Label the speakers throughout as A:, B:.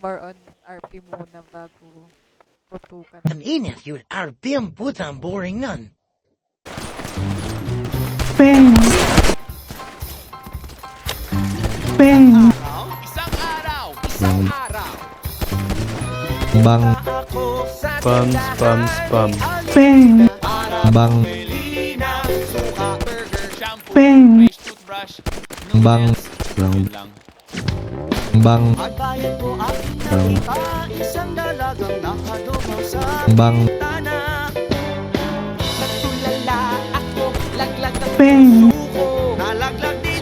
A: more on RP muna bago putukan.
B: Ang init yun, RP ang putang boring nun.
C: Peng. Peng.
D: Isang araw.
E: Bang.
F: Spam, spam, spam.
C: Peng.
E: Bang.
C: Peng.
E: Bang. Bang. Bang. Bang.
C: Peng.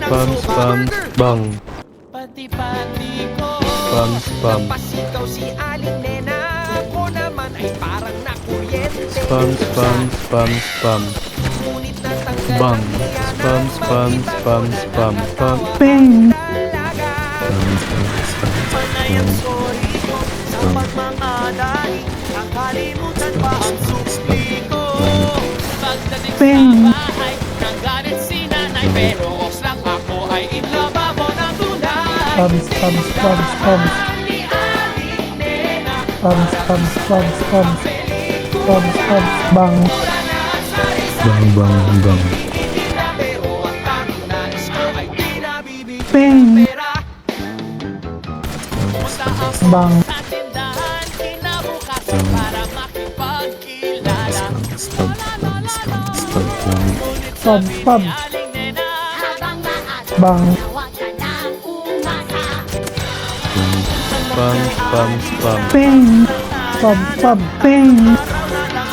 F: Spam, spam, bang.
D: Pati-pati ko.
F: Spam, spam.
D: Napasigaw si Aling Nena. Ako naman ay parang nakuryente.
F: Spam, spam, spam, spam.
D: Ngunit natanggal
F: Bang.
D: ang hiya na
F: Spam, spam, spam, spam, spam.
C: Peng.
D: Panay ang sorry ko sa pagmamadali. Ang kalimutan pa ang sukli ko. Pagdating
C: Peng.
D: sa bahay, nang galit si nanay. Pero oks lang ako ay inlababo ng tunay.
C: Spam, spam, spam, spam.
D: Ni Aling Nena.
C: Spam, spam, spam, spam. Spam, spam, bang.
E: Bang. Bang. Bang.
D: Pero ang tanging nais ko ay di nabibigyan
C: Peng.
D: pera. Punta ako
C: Bang.
D: sa tindahan kinabukasan para makipagkilala. Ngunit
C: Spam,
D: sabi
C: spam.
D: ni Aling Nena,
C: Bang.
F: Spam, spam, spam.
C: Peng. Spam, spam. Peng.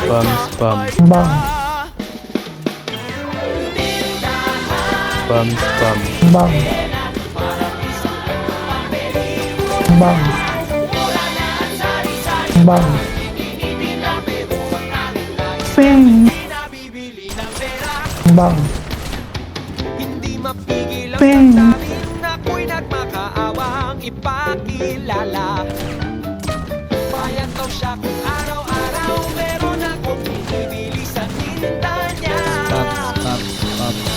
F: Spam, spam.
C: Bang.
F: Spam, spam.
C: Bang. Bang. Bang. Peng.
D: nabibili ng pera.
C: Bang.
D: Hindi mapigil ang
C: Peng.
D: damdamin ako'y nagmakaawang ipakilala. Bayad daw siya kung araw-araw meron akong binibili sa tinda niya.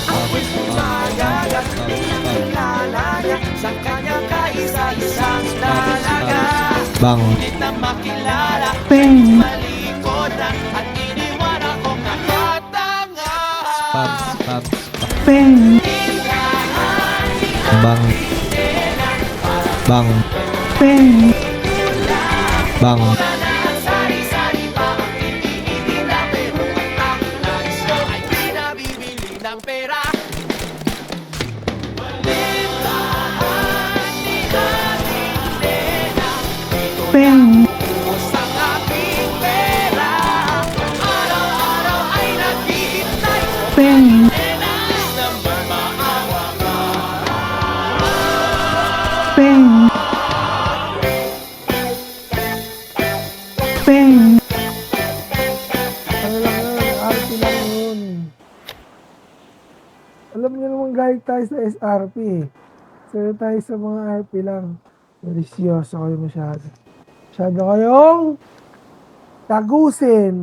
D: Ako'y pumagagat, pinakilala niya sa kanyang kaisa-isang dalaga.
E: Bang.
D: Ngunit na makilala,
C: Peng.
D: malikod na at iniwan akong nakatanga.
E: Spam.
C: Peng.
E: Bang. Bang.
C: Peng.
E: Bang.
D: Ang sari-sari pa ang iniitinda, pero ang tanging nais ko ay di nabibili ng pera.
C: Peng.
D: Ubos ang aking pera. Araw-araw ay naghihintay.
C: Peng.
D: This number maawa ka.
C: Peng. Peng. Ano lang yun, RP lang yun. Alam niyo naman galing tayo sa SRP eh. Sa'yo tayo sa mga RP lang. Delisyoso kayo masyado. Masyado kayong tagusin.